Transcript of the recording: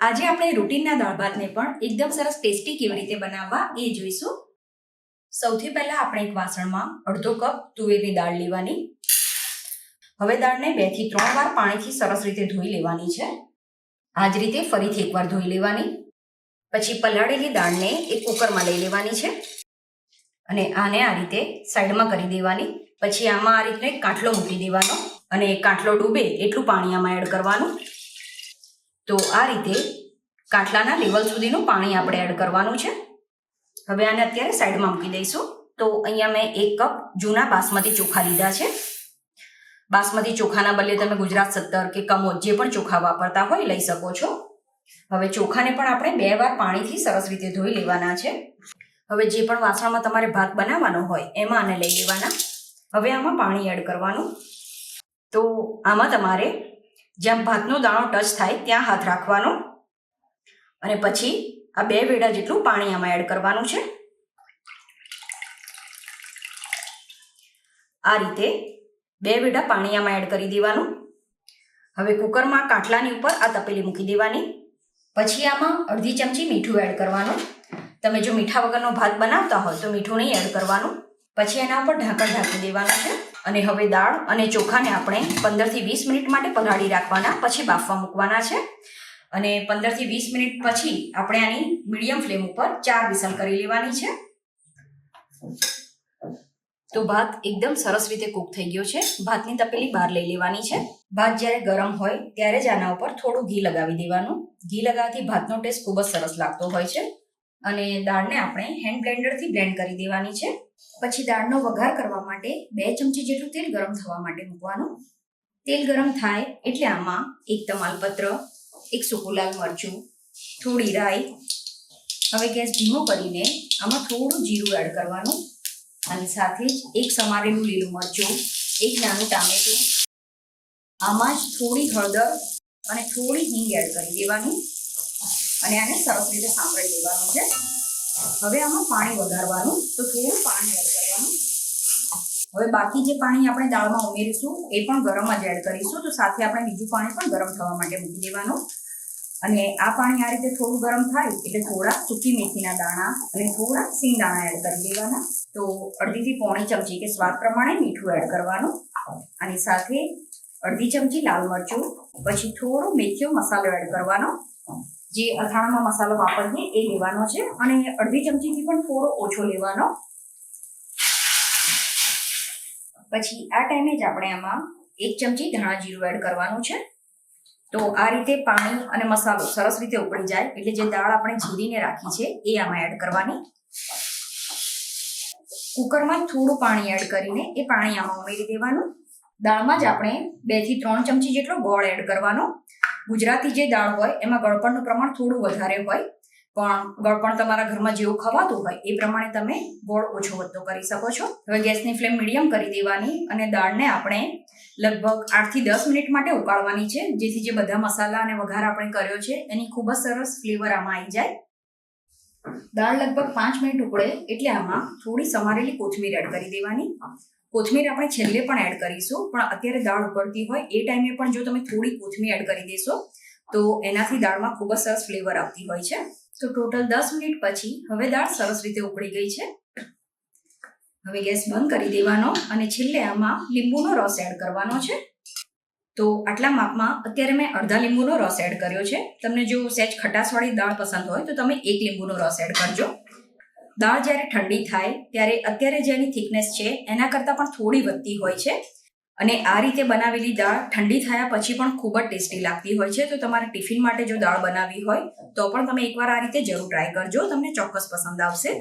આજે આપણે રૂટીનના દાળ ભાતને પણ એકદમ સરસ ટેસ્ટી કેવી રીતે બનાવવા એ જોઈશું. સૌથી પહેલા આપણે એક વાસણમાં અડધો કપ તુવેરની દાળ લેવાની. હવે દાળને 2 થી 3 વાર પાણીથી સરસ રીતે ધોઈ લેવાની છે. આ જ રીતે ફરીથી એકવાર ધોઈ લેવાની. પછી પલાળેલી દાળને એક કુકરમાં લઈ લેવાની છે અને આને આ રીતે સાઈડમાં કરી દેવાની. પછી આમાં આ રીતે કાંઠલો મૂકી દેવાનો અને કાંઠલો ડૂબે એટલું પાણી આમાં એડ કરવાનું. તો આ રીતે કાંઠલાના લેવલ સુધીનું પાણી આપણે એડ કરવાનું છે. હવે આને અત્યારે સાઈડમાં મૂકી દઈશું. તો અહીંયા મેં 1 કપ જૂના બાસમતી ચોખા લીધા છે. બાસમતી ચોખાના બદલે તમે ગુજરાત 17 કે કમોદ જે પણ ચોખા વાપરતા હોય લઈ શકો છો. હવે ચોખાને પણ આપણે 2 વાર પાણીથી સરસ રીતે ધોઈ લેવાના છે. હવે જે પણ વાસણમાં તમારે ભાત બનાવવાનો હોય એમાં આને લઈ લેવાના. હવે આમાં પાણી એડ કરવાનું. તો આમાં તમારે જ્યાં ભાતનો દાણો ટચ થાય ત્યાં હાથ રાખવાનો અને પછી આ 2 વેડા જેટલું પાણી આમાં એડ કરવાનું છે. આ રીતે 2 વેડા પાણી આમાં એડ કરી દેવાનું. હવે કુકરમાં કાંઠલાની ઉપર આ તપેલી મૂકી દેવાની. પછી આમાં અડધી ચમચી મીઠું એડ કરવાનું. તમે જો મીઠા વગરનો ભાત બનાવતા હોય તો મીઠું નહીં એડ કરવાનું. પછી એના ઉપર ઢાંકણ ઢાંકી દેવાનું છે અને હવે દાળ અને ચોખાને આપણે 15 થી 20 મિનિટ માટે પલાળી રાખવાના. પછી બાફવા મૂકવાના છે અને 15 થી 20 મિનિટ પછી આપણે આની મીડિયમ ફ્લેમ ઉપર 4 વિસલ કરી લેવાની છે. તો ભાત એકદમ સરસ રીતે કૂક થઈ ગયો છે. ભાતની તપેલી બહાર લઈ લેવાની છે. ભાત જ્યારે ગરમ હોય ત્યારે જ આના ઉપર થોડું ઘી લગાવી દેવાનું. ઘી લગાવવાથી ભાતનો ટેસ્ટ ખૂબ જ સરસ લાગતો હોય છે. અને દાળને આપણે હેન્ડ બ્લેન્ડરથી બ્લેન્ડ કરી દેવાની છે. પછી દાળનો વઘાર કરવા માટે 2 ચમચી જેટલું તેલ ગરમ થવા માટે મૂકવાનું. તેલ ગરમ થાય એટલે આમાં 1 તમાલપત્ર, 1 સૂકું લાલ મરચું, થોડી રાઈ. હવે ગેસ ધીમો કરીને આમાં થોડું જીરું એડ કરવાનું અને સાથે જ 1 સમારેલું લીલું મરચું, 1 નાનું ટામેટું, આમાં જ થોડી હળદર અને થોડી હિંગ એડ કરી દેવાની અને આને સરસ રીતે સાંતળી દેવાનું છે. હવે આમાં પાણી વઘારવાનું. તો થોડું પાણી એડ કરવાનું. હવે બાકી જે પાણી આપણે દાળમાં ઉમેરીશું એ પણ ગરમ જ એડ કરીશું. તો સાથે આપણે બીજું પાણી પણ ગરમ થવા માટે મૂકી દેવાનું. અને આ પાણી આ રીતે થોડું ગરમ થાય એટલે થોડા સૂકી મેથીના દાણા અને થોડા સિંગ દાણા એડ કરી દેવાના. તો અડધી થી પોણી ચમચી કે સ્વાદ પ્રમાણે મીઠું એડ કરવાનું. આની સાથે અડધી ચમચી લાલ મરચું, પછી થોડો મેથીનો મસાલો એડ કરવાનો. જે અથાણામાં મસાલો વાપરીએ એ લેવાનો છે અને અડધી ચમચીથી પણ થોડો ઓછો લેવાનો. પછી આ ટાઈમે જ આપણે આમાં 1 ચમચી ધાણા જીરું એડ કરવાનું છે. તો આ રીતે પાણી અને મસાલો સરસ રીતે ઉકળી જાય એટલે જે દાળ આપણે જીરીને રાખી છે એ આમાં એડ કરવાની. કુકરમાં થોડું પાણી એડ કરીને એ પાણી આમાં ઉમેરી દેવાનું. દાળમાં જ આપણે 2 થી 3 ચમચી જેટલો ગોળ એડ કરવાનો. ગુજરાતી જે દાળ હોય એમાં ગળપણનું પ્રમાણ થોડું વધારે હોય, પણ ગળપણ તમારા ઘરમાં જેવું ખવાતું હોય એ પ્રમાણે તમે ગોળ ઓછો વધતો કરી શકો છો. હવે ગેસની ફ્લેમ મીડિયમ કરી દેવાની અને દાળને આપણે લગભગ 8 થી 10 મિનિટ માટે ઉકાળવાની છે, જેથી જે બધા મસાલા અને વઘાર આપણે કર્યો છે એની ખૂબ જ સરસ ફ્લેવર આમાં આવી જાય. દાળ લગભગ 5 મિનિટ ઉકળે એટલે આમાં થોડી સમારેલી કોથમીર એડ કરી દેવાની. કોથમીર આપણે છેલ્લે પણ એડ કરીશું, પણ અત્યારે દાળ ઉકળતી હોય એ ટાઈમે પણ જો તમે થોડી કોથમીર એડ કરી દેશો તો એનાથી દાળમાં ખૂબ જ સરસ ફ્લેવર આવતી હોય છે. તો ટોટલ 10 મિનિટ પછી હવે દાળ સરસ રીતે ઉકળી ગઈ છે. હવે ગેસ બંધ કરી દેવાનો અને છેલ્લે આમાં લીંબુનો રસ એડ કરવાનો છે. તો આટલા માપમાં અત્યારે મેં અડધા લીંબુનો રસ એડ કર્યો છે. તમને જો સહેજ ખટાશવાળી દાળ પસંદ હોય તો તમે 1 લીંબુનો રસ એડ કરજો. દાળ જ્યારે ઠંડી થાય ત્યારે અત્યારે જેની થિકનેસ છે એના કરતાં પણ થોડી વધતી હોય છે અને આ રીતે બનાવેલી દાળ ઠંડી થયા પછી પણ ખૂબ જ ટેસ્ટી લાગતી હોય છે. તો તમારે ટિફિન માટે જો દાળ બનાવવી હોય તો પણ તમે એકવાર આ રીતે જરૂર ટ્રાય કરજો, તમને ચોક્કસ પસંદ આવશે.